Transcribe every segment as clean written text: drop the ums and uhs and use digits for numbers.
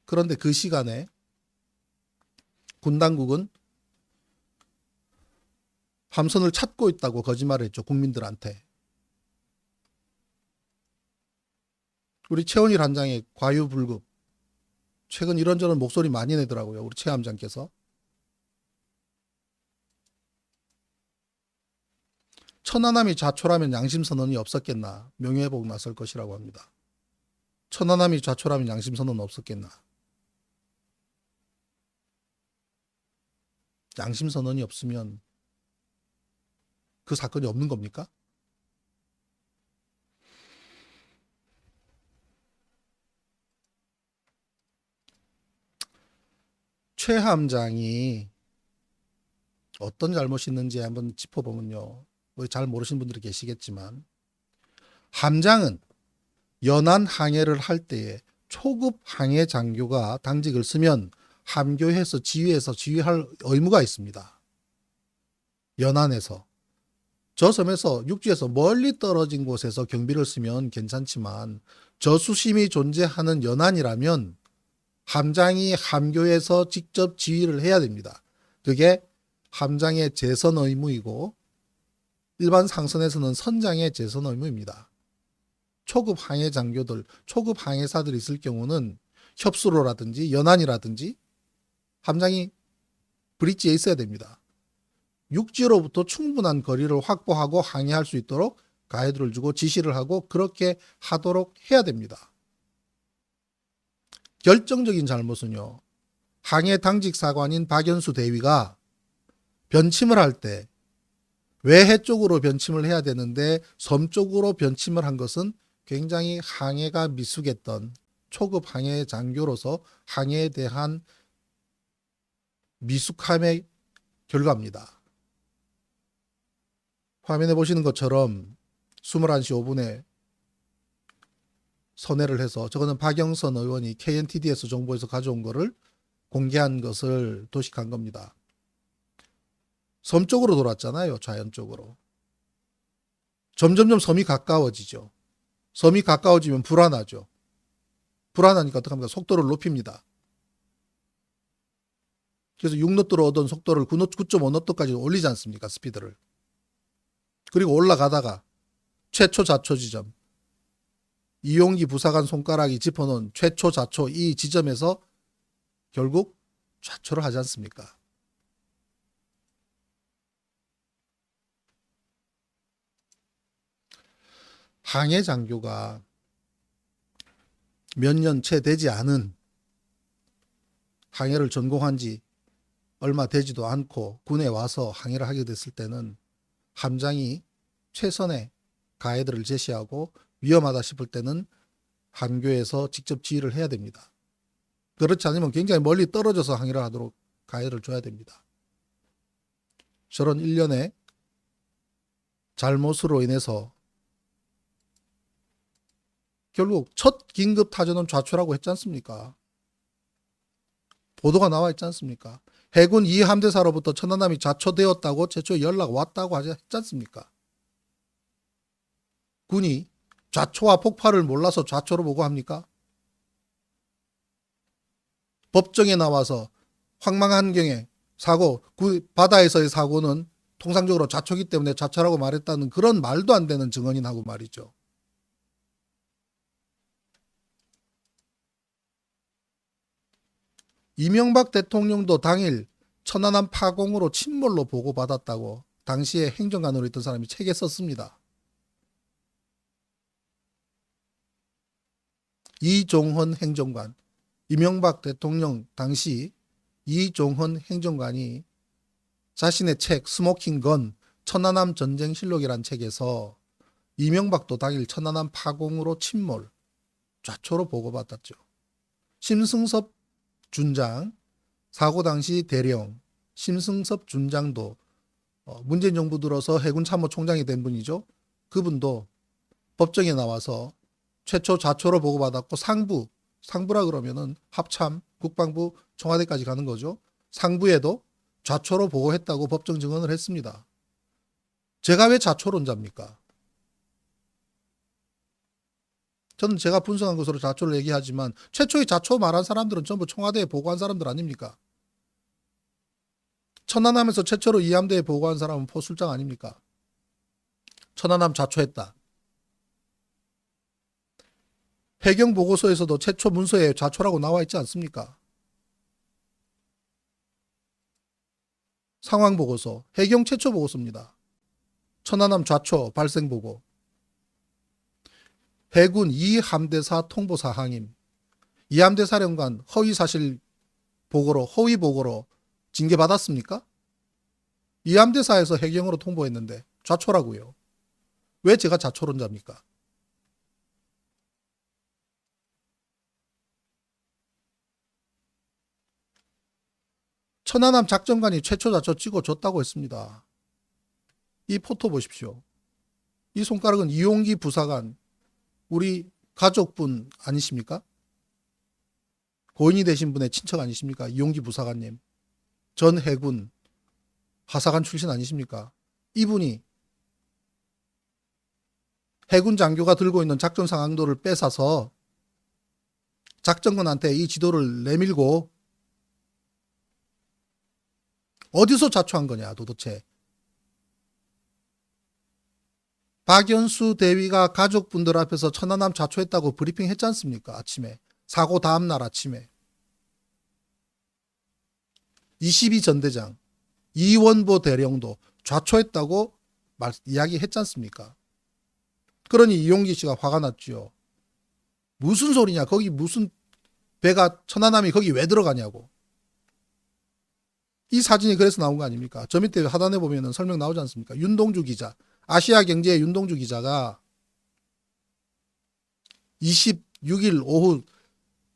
그런데 그 시간에 군 당국은 함선을 찾고 있다고 거짓말을 했죠. 국민들한테. 우리 최원일 함장의 과유불급. 최근 이런저런 목소리 많이 내더라고요. 우리 최 함장께서. 천안함이 좌초라면 양심선언이 없었겠나. 명예회복 나설 것이라고 합니다. 천안함이 좌초라면 양심선언은 없었겠나. 양심선언이 없으면 그 사건이 없는 겁니까? 최 함장이 어떤 잘못이 있는지 한번 짚어보면요. 잘 모르시는 분들이 계시겠지만 함장은 연안 항해를 할 때에 초급 항해 장교가 당직을 쓰면 함교에서 지휘할 의무가 있습니다. 연안에서. 저 섬에서 육지에서 멀리 떨어진 곳에서 경비를 쓰면 괜찮지만 저수심이 존재하는 연안이라면 함장이 함교에서 직접 지휘를 해야 됩니다. 그게 함장의 재선 의무이고 일반 상선에서는 선장의 재선 의무입니다. 초급 항해 장교들, 초급 항해사들이 있을 경우는 협수로라든지 연안이라든지 함장이 브릿지에 있어야 됩니다. 육지로부터 충분한 거리를 확보하고 항해할 수 있도록 가이드를 주고 지시를 하고 그렇게 하도록 해야 됩니다. 결정적인 잘못은요. 항해 당직 사관인 박연수 대위가 변침을 할 때 외해 쪽으로 변침을 해야 되는데 섬 쪽으로 변침을 한 것은 굉장히 항해가 미숙했던 초급 항해 장교로서 항해에 대한 미숙함의 결과입니다. 화면에 보시는 것처럼 21시 5분에 선회를 해서 저거는 박영선 의원이 KNTDS 정보에서 가져온 거를 공개한 것을 도식한 겁니다. 섬 쪽으로 돌았잖아요. 자연 쪽으로. 점점점 섬이 가까워지죠. 섬이 가까워지면 불안하죠. 불안하니까 어떡합니까? 속도를 높입니다. 그래서 6노트로 얻은 속도를 9.5노트까지 올리지 않습니까? 스피드를. 그리고 올라가다가 최초 좌초 지점, 이용기 부사관 손가락이 짚어놓은 최초 좌초 이 지점에서 결국 좌초를 하지 않습니까? 항해 장교가 몇 년 채 되지 않은 항해를 전공한 지 얼마 되지도 않고 군에 와서 항해를 하게 됐을 때는 함장이 최선의 가이드를 제시하고 위험하다 싶을 때는 함교에서 직접 지휘를 해야 됩니다. 그렇지 않으면 굉장히 멀리 떨어져서 항해를 하도록 가이드를 줘야 됩니다. 저런 일련의 잘못으로 인해서 결국 첫 긴급 타전은 좌초라고 했지 않습니까? 보도가 나와 있지 않습니까? 해군 2함대사로부터 천안함이 좌초되었다고 최초에 연락 왔다고 했지 않습니까? 군이 좌초와 폭발을 몰라서 좌초로 보고합니까? 법정에 나와서 황망한경의 사고, 바다에서의 사고는 통상적으로 좌초기 때문에 좌초라고 말했다는 그런 말도 안 되는 증언이 나고 말이죠. 이명박 대통령도 당일 천안함 파공으로 침몰로 보고받았다고 당시에 행정관으로 있던 사람이 책에 썼습니다. 이종헌 행정관, 이명박 대통령 당시 이종헌 행정관이 자신의 책 스모킹 건 천안함 전쟁실록이란 책에서 이명박도 당일 천안함 파공으로 침몰, 좌초로 보고받았죠. 심승섭 준장, 사고 당시 대령, 심승섭 준장도 문재인 정부 들어서 해군 참모총장이 된 분이죠. 그분도 법정에 나와서 최초 좌초로 보고받았고 상부라 그러면은 합참, 국방부, 청와대까지 가는 거죠. 상부에도 좌초로 보고했다고 법정 증언을 했습니다. 제가 왜 좌초론자입니까? 저는 제가 분석한 것으로 자초를 얘기하지만 최초의 자초 말한 사람들은 전부 청와대에 보고한 사람들 아닙니까? 천안함에서 최초로 이함대에 보고한 사람은 포술장 아닙니까? 천안함 자초했다. 해경 보고서에서도 최초 문서에 자초라고 나와 있지 않습니까? 상황 보고서, 해경 최초 보고서입니다. 천안함 좌초 발생 보고. 해군 이함대사 통보 사항임. 이함대 사령관 허위 사실 보고로, 허위 보고로 징계 받았습니까? 이함대사에서 해경으로 통보했는데 좌초라고요. 왜 제가 자초론자입니까? 천안함 작전관이 최초 자초 찍어줬다고 했습니다. 이 포토 보십시오. 이 손가락은 이용기 부사관, 우리 가족분 아니십니까? 고인이 되신 분의 친척 아니십니까? 이용기 부사관님. 전 해군 하사관 출신 아니십니까? 이분이 해군 장교가 들고 있는 작전 상황도를 뺏어서 작전관한테 이 지도를 내밀고 어디서 자초한 거냐 도대체. 박연수 대위가 가족분들 앞에서 천안함 자초했다고 브리핑 했지 않습니까? 아침에. 사고 다음날 아침에. 22전대장 이원보 대령도 좌초했다고 이야기했지 않습니까? 그러니 이용기 씨가 화가 났죠. 무슨 소리냐. 거기 무슨 배가 천안함이 거기 왜 들어가냐고. 이 사진이 그래서 나온 거 아닙니까? 저 밑에 하단에 보면 설명 나오지 않습니까? 윤동주 기자, 아시아경제의 윤동주 기자가 26일 오후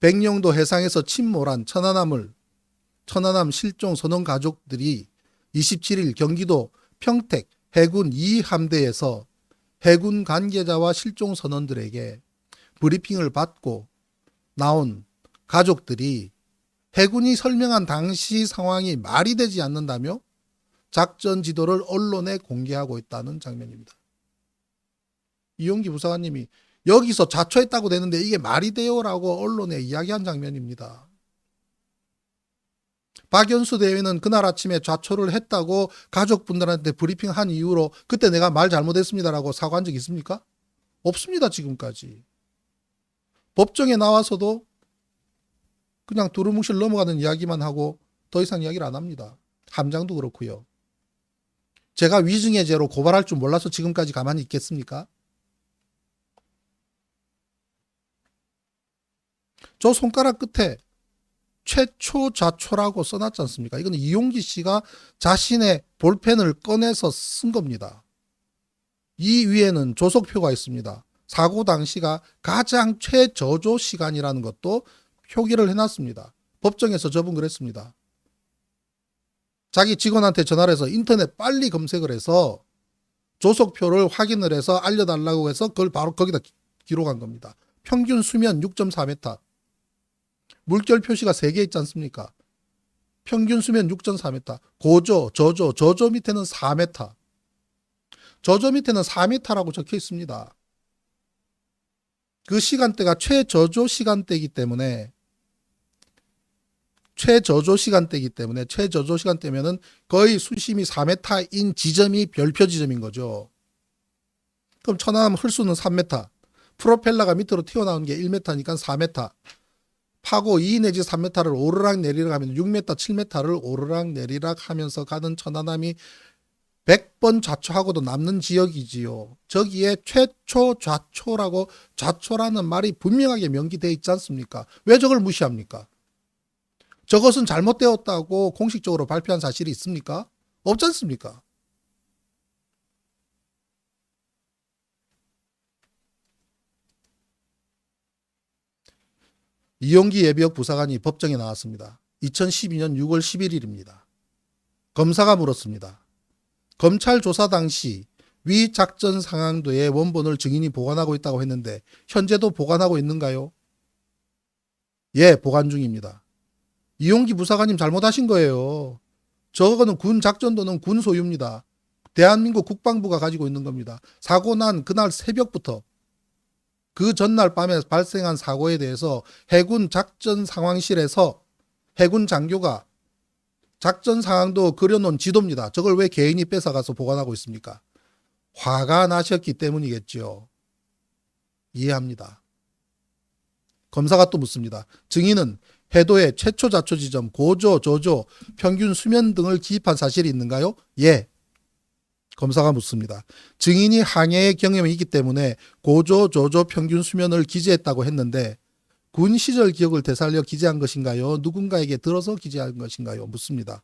백령도 해상에서 침몰한 천안함 실종 선원 가족들이 27일 경기도 평택 해군 2함대에서 해군 관계자와 실종 선원들에게 브리핑을 받고 나온 가족들이 해군이 설명한 당시 상황이 말이 되지 않는다며 작전 지도를 언론에 공개하고 있다는 장면입니다. 이용기 부사관님이 여기서 자초했다고 되는데 이게 말이 돼요라고 언론에 이야기한 장면입니다. 박연수 대위는 그날 아침에 자초를 했다고 가족분들한테 브리핑한 이후로 그때 내가 말 잘못했습니다라고 사과한 적 있습니까? 없습니다. 지금까지. 법정에 나와서도 그냥 두루뭉실 넘어가는 이야기만 하고 더 이상 이야기를 안 합니다. 함장도 그렇고요. 제가 위증해죄로 고발할 줄 몰라서 지금까지 가만히 있겠습니까? 저 손가락 끝에 최초 자초라고 써놨지 않습니까? 이건 이용기 씨가 자신의 볼펜을 꺼내서 쓴 겁니다. 이 위에는 조석표가 있습니다. 사고 당시가 가장 최저조 시간이라는 것도 표기를 해놨습니다. 법정에서 저분 그랬습니다. 자기 직원한테 전화를 해서 인터넷 빨리 검색을 해서 조석표를 확인을 해서 알려달라고 해서 그걸 바로 거기다 기록한 겁니다. 평균 수면 6.4m. 물결 표시가 3개 있지 않습니까? 평균 수면 6.4m. 고조, 저조 밑에는 4m. 저조 밑에는 4m라고 적혀 있습니다. 그 시간대가 최저조 시간대이기 때문에 최저조 시간대면은 거의 수심이 4m인 지점이 별표 지점인 거죠. 그럼 천안함 흘수는 3m. 프로펠러가 밑으로 튀어나오는 게 1m니까 4m. 파고 2 내지 3m를 오르락 내리락 하면 6m, 7m를 오르락 내리락 하면서 가는 천안함이 100번 좌초하고도 남는 지역이지요. 저기에 최초 좌초라고 좌초라는 말이 분명하게 명기되어 있지 않습니까? 왜 저걸 무시합니까? 저것은 잘못되었다고 공식적으로 발표한 사실이 있습니까? 없지 않습니까? 이용기 예비역 부사관이 법정에 나왔습니다. 2012년 6월 11일입니다. 검사가 물었습니다. 검찰 조사 당시 위 작전 상황도의 원본을 증인이 보관하고 있다고 했는데 현재도 보관하고 있는가요? 예, 보관 중입니다. 이용기 부사관님 잘못하신 거예요. 저거는 군 작전도는 군 소유입니다. 대한민국 국방부가 가지고 있는 겁니다. 사고 난 그날 새벽부터 그 전날 밤에 발생한 사고에 대해서 해군 작전 상황실에서 해군 장교가 작전 상황도 그려놓은 지도입니다. 저걸 왜 개인이 뺏어가서 보관하고 있습니까? 화가 나셨기 때문이겠죠. 이해합니다. 검사가 또 묻습니다. 증인은 해도의 최초 자초 지점, 고조, 저조, 평균 수면 등을 기입한 사실이 있는가요? 예. 검사가 묻습니다. 증인이 항해의 경험이 있기 때문에 고조, 저조, 평균 수면을 기재했다고 했는데 군 시절 기억을 되살려 기재한 것인가요? 누군가에게 들어서 기재한 것인가요? 묻습니다.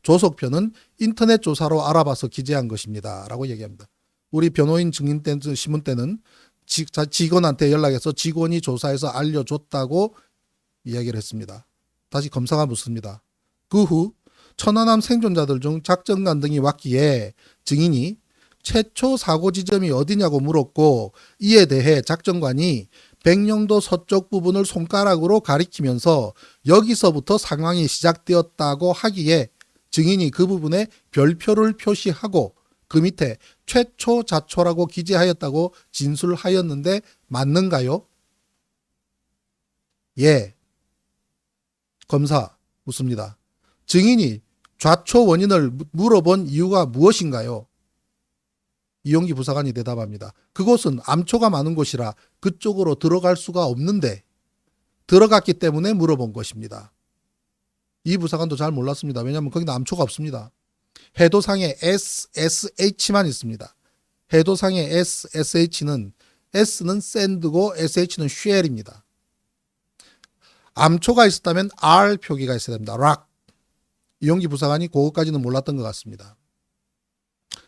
조석표는 인터넷 조사로 알아봐서 기재한 것입니다. 라고 얘기합니다. 우리 변호인 증인 때, 신문 때는 직원한테 연락해서 직원이 조사해서 알려줬다고 이야기를 했습니다. 다시 검사가 묻습니다. 그 후 천안함 생존자들 중 작전관 등이 왔기에 증인이 최초 사고 지점이 어디냐고 물었고 이에 대해 작전관이 백령도 서쪽 부분을 손가락으로 가리키면서 여기서부터 상황이 시작되었다고 하기에 증인이 그 부분에 별표를 표시하고 그 밑에 최초 자초라고 기재하였다고 진술하였는데 맞는가요? 예. 검사 묻습니다. 증인이 좌초 원인을 물어본 이유가 무엇인가요? 이용기 부사관이 대답합니다. 그곳은 암초가 많은 곳이라 그쪽으로 들어갈 수가 없는데 들어갔기 때문에 물어본 것입니다. 이 부사관도 잘 몰랐습니다. 왜냐하면 거기는 암초가 없습니다. 해도상에 SSH만 있습니다. 해도상의 SSH는 S는 샌드고 SH는 쉘입니다. 암초가 있었다면 R 표기가 있어야 됩니다. 락. 이용기 부사관이 그것까지는 몰랐던 것 같습니다.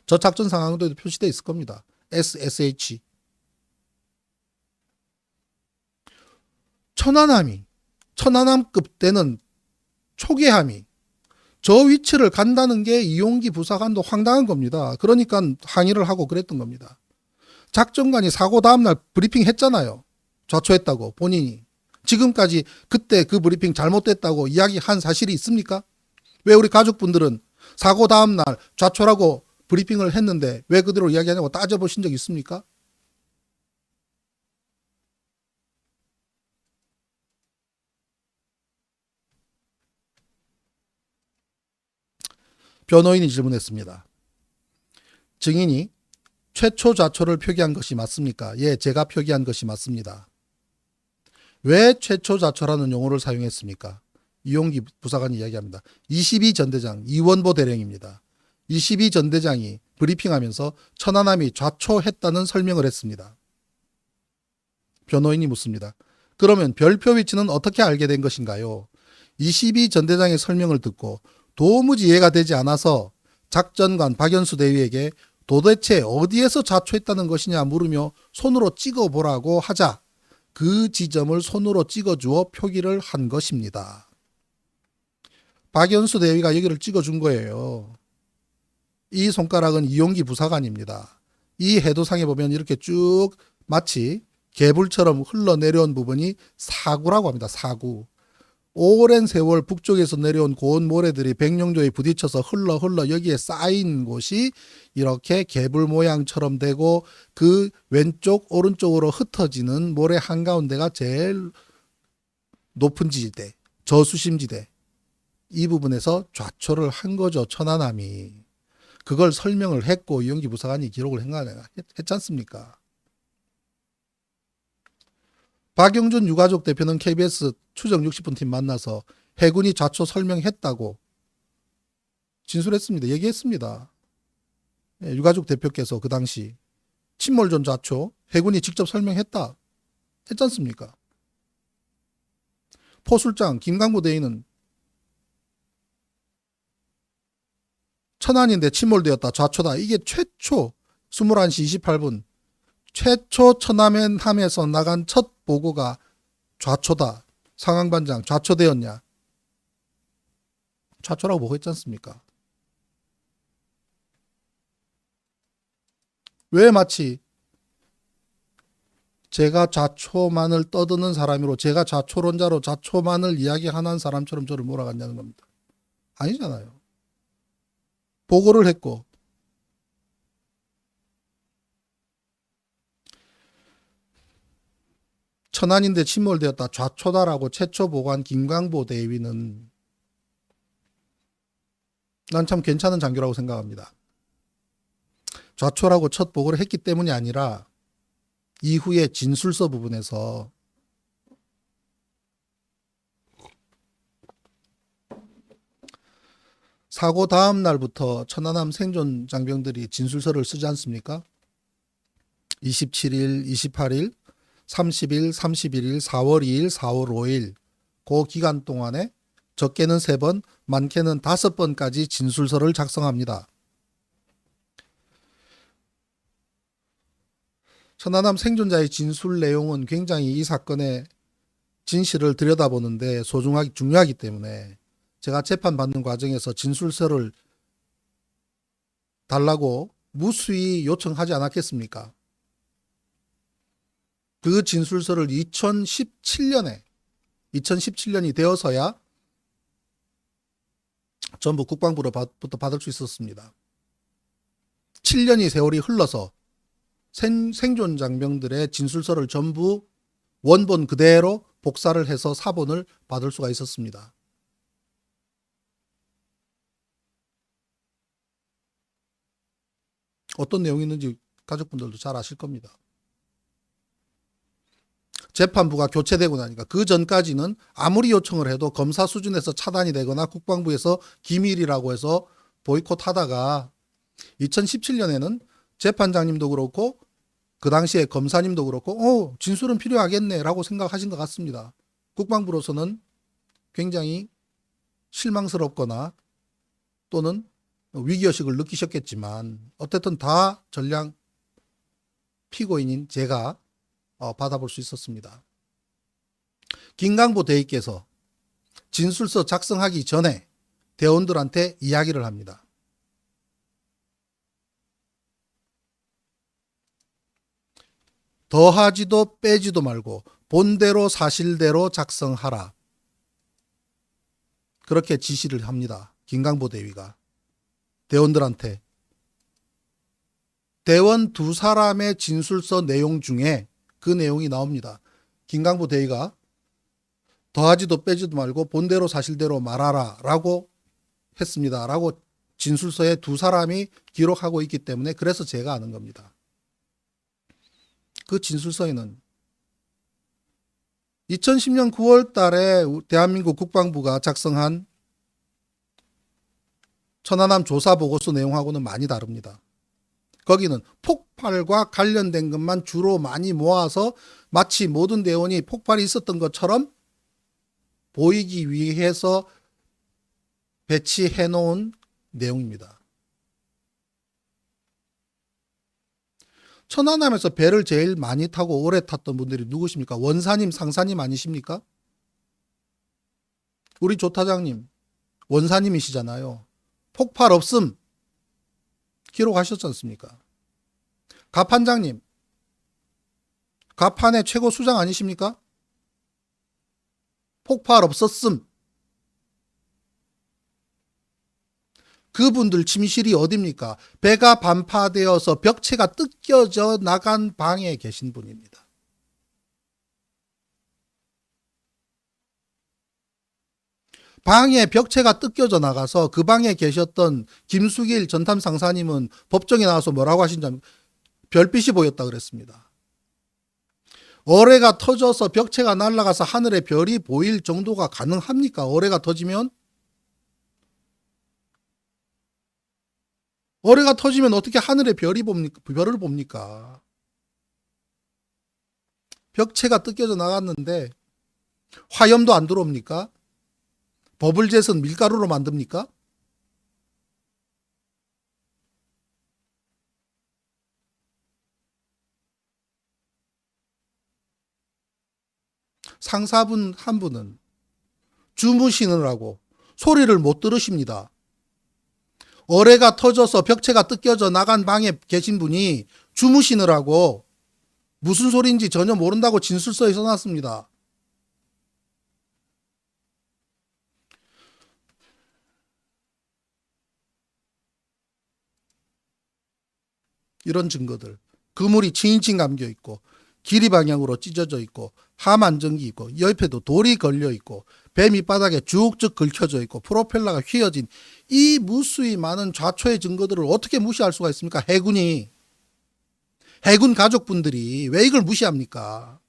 저 작전 상황도 표시되어 있을 겁니다. SSH. 천안함급 때는 초계함이 저 위치를 간다는 게 이용기 부사관도 황당한 겁니다. 그러니까 항의를 하고 그랬던 겁니다. 작전관이 사고 다음날 브리핑 했잖아요. 좌초했다고 본인이. 지금까지 그때 그 브리핑 잘못됐다고 이야기한 사실이 있습니까? 왜 우리 가족분들은 사고 다음날 좌초라고 브리핑을 했는데 왜 그대로 이야기하냐고 따져보신 적 있습니까? 변호인이 질문했습니다. 증인이 최초 좌초를 표기한 것이 맞습니까? 예, 제가 표기한 것이 맞습니다. 왜 최초 좌초라는 용어를 사용했습니까? 이용기 부사관이 이야기합니다. 22전대장 이원보 대령입니다. 22전대장이 브리핑하면서 천안함이 좌초했다는 설명을 했습니다. 변호인이 묻습니다. 그러면 별표 위치는 어떻게 알게 된 것인가요? 22전대장의 설명을 듣고 도무지 이해가 되지 않아서 작전관 박연수 대위에게 도대체 어디에서 좌초했다는 것이냐 물으며 손으로 찍어보라고 하자 그 지점을 손으로 찍어주어 표기를 한 것입니다. 박연수 대위가 여기를 찍어준 거예요. 이 손가락은 이용기 부사관입니다. 이 해도상에 보면 이렇게 쭉 마치 개불처럼 흘러내려온 부분이 사구라고 합니다. 사구. 오랜 세월 북쪽에서 내려온 고온 모래들이 백령도에 부딪혀서 흘러 여기에 쌓인 곳이 이렇게 개불 모양처럼 되고 그 왼쪽 오른쪽으로 흩어지는 모래 한가운데가 제일 높은 지대, 저수심지대. 이 부분에서 좌초를 한 거죠. 천안함이. 그걸 설명을 했고 이용기 부사관이 기록을 했지 않습니까? 박영준 유가족 대표는 KBS 추정 60분 팀 만나서 해군이 좌초 설명했다고 진술했습니다. 얘기했습니다. 유가족 대표께서 그 당시 침몰전 좌초 해군이 직접 설명했다 했지 않습니까? 포술장 김강부 대위는 천안인데 침몰되었다. 좌초다. 이게 최초 21시 28분 최초 천안함에서 나간 첫 보고가 좌초다. 상황반장 좌초되었냐. 좌초라고 보고했지 않습니까? 왜 마치 제가 좌초만을 떠드는 사람으로 제가 좌초론자로 좌초만을 이야기하는 사람처럼 저를 몰아갔냐는 겁니다. 아니잖아요. 보고를 했고 천안인데 침몰되었다. 좌초다라고 최초 보고한 김광보 대위는 난 참 괜찮은 장교라고 생각합니다. 좌초라고 첫 보고를 했기 때문이 아니라 이후에 진술서 부분에서 사고 다음 날부터 천안함 생존 장병들이 진술서를 쓰지 않습니까? 27일, 28일, 30일, 31일, 4월 2일, 4월 5일 그 기간 동안에 적게는 3번, 많게는 5번까지 진술서를 작성합니다. 천안함 생존자의 진술 내용은 굉장히 이 사건의 진실을 들여다보는데 중요하기 때문에 제가 재판받는 과정에서 진술서를 달라고 무수히 요청하지 않았겠습니까? 그 진술서를 2017년이 되어서야 전부 국방부로부터 받을 수 있었습니다. 7년이 세월이 흘러서 생존 장병들의 진술서를 전부 원본 그대로 복사를 해서 사본을 받을 수가 있었습니다. 어떤 내용이 있는지 가족분들도 잘 아실 겁니다. 재판부가 교체되고 나니까 그 전까지는 아무리 요청을 해도 검사 수준에서 차단이 되거나 국방부에서 기밀이라고 해서 보이콧하다가 2017년에는 재판장님도 그렇고 그 당시에 검사님도 그렇고 진술은 필요하겠네 라고 생각하신 것 같습니다. 국방부로서는 굉장히 실망스럽거나 또는 위기의식을 느끼셨겠지만 어쨌든 다 전량 피고인인 제가 받아볼 수 있었습니다. 김광보 대위께서 진술서 작성하기 전에 대원들한테 이야기를 합니다. 더하지도 빼지도 말고 본대로 사실대로 작성하라. 그렇게 지시를 합니다. 김광보 대위가 대원들한테. 대원 2사람의 진술서 내용 중에 그 내용이 나옵니다. 김광보 대위가 더하지도 빼지도 말고 본대로 사실대로 말하라 라고 했습니다. 라고 진술서에 2사람이 기록하고 있기 때문에 그래서 제가 아는 겁니다. 그 진술서에는 2010년 9월 달에 대한민국 국방부가 작성한 천안함 조사보고서 내용하고는 많이 다릅니다. 거기는 폭발과 관련된 것만 주로 많이 모아서 마치 모든 대원이 폭발이 있었던 것처럼 보이기 위해서 배치해 놓은 내용입니다. 천안함에서 배를 제일 많이 타고 오래 탔던 분들이 누구십니까? 원사님, 상사님 아니십니까? 우리 조타장님, 원사님이시잖아요. 폭발 없음 기록하셨지 않습니까? 가판장님, 가판의 최고 수장 아니십니까? 폭발 없었음. 그분들 침실이 어디입니까? 배가 반파되어서 벽체가 뜯겨져 나간 방에 계신 분입니다. 방에 벽체가 뜯겨져 나가서 그 방에 계셨던 김수길 전탐상사님은 법정에 나와서 뭐라고 하신지 별빛이 보였다 그랬습니다. 어뢰가 터져서 벽체가 날아가서 하늘에 별이 보일 정도가 가능합니까? 어뢰가 터지면? 어뢰가 터지면 어떻게 하늘에 별을 봅니까? 벽체가 뜯겨져 나갔는데 화염도 안 들어옵니까? 버블젯은 밀가루로 만듭니까? 상사분 한 분은 주무시느라고 소리를 못 들으십니다. 어뢰가 터져서 벽체가 뜯겨져 나간 방에 계신 분이 주무시느라고 무슨 소리인지 전혀 모른다고 진술서에 써놨습니다. 이런 증거들. 그물이 칭칭 감겨 있고 길이 방향으로 찢어져 있고 함 안전기 있고 옆에도 돌이 걸려 있고 배 밑바닥에 쭉쭉 긁혀져 있고 프로펠러가 휘어진 이 무수히 많은 좌초의 증거들을 어떻게 무시할 수가 있습니까? 해군 가족분들이 왜 이걸 무시합니까?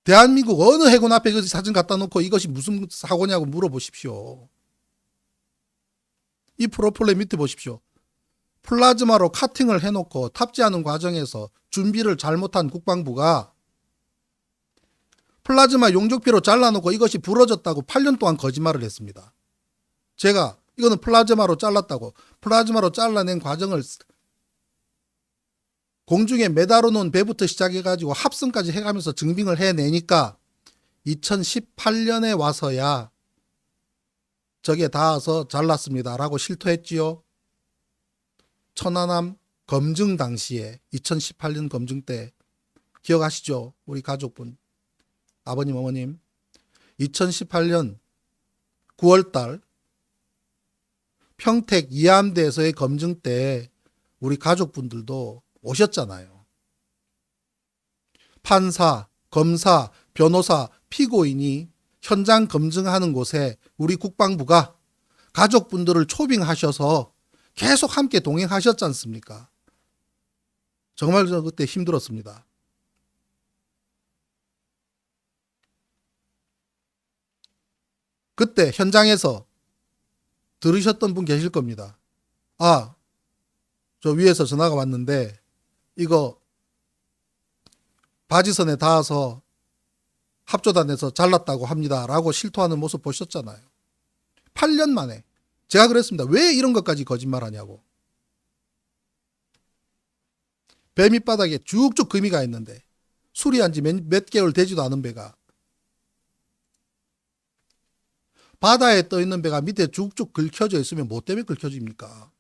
대한민국 어느 해군 앞에 그 사진 갖다 놓고 이것이 무슨 사고냐고 물어보십시오. 이 프로펠러 밑에 보십시오. 플라즈마로 카팅을 해놓고 탑재하는 과정에서 준비를 잘못한 국방부가 플라즈마 용접비로 잘라놓고 이것이 부러졌다고 8년 동안 거짓말을 했습니다. 제가 이거는 플라즈마로 잘랐다고, 플라즈마로 잘라낸 과정을 공중에 매달아 놓은 배부터 시작해가지고 합성까지 해가면서 증빙을 해내니까 2018년에 와서야 저게 닿아서 잘랐습니다 라고 실토했지요. 천안함 검증 당시에 2018년 검증 때 기억하시죠? 우리 가족분, 아버님, 어머님. 2018년 9월달 평택 이암대에서의 검증 때 우리 가족분들도 오셨잖아요. 판사, 검사, 변호사, 피고인이 현장 검증하는 곳에 우리 국방부가 가족분들을 초빙하셔서 계속 함께 동행하셨지 않습니까? 정말 저 그때 힘들었습니다. 그때 현장에서 들으셨던 분 계실 겁니다. 아, 저 위에서 전화가 왔는데 이거 바지선에 닿아서 합조단에서 잘랐다고 합니다 라고 실토하는 모습 보셨잖아요. 8년 만에 제가 그랬습니다. 왜 이런 것까지 거짓말하냐고. 배 밑바닥에 쭉쭉 금이 가 있는데 수리한 지 몇 개월 되지도 않은 배가, 바다에 떠 있는 배가 밑에 쭉쭉 긁혀져 있으면 뭐 때문에 긁혀집니까?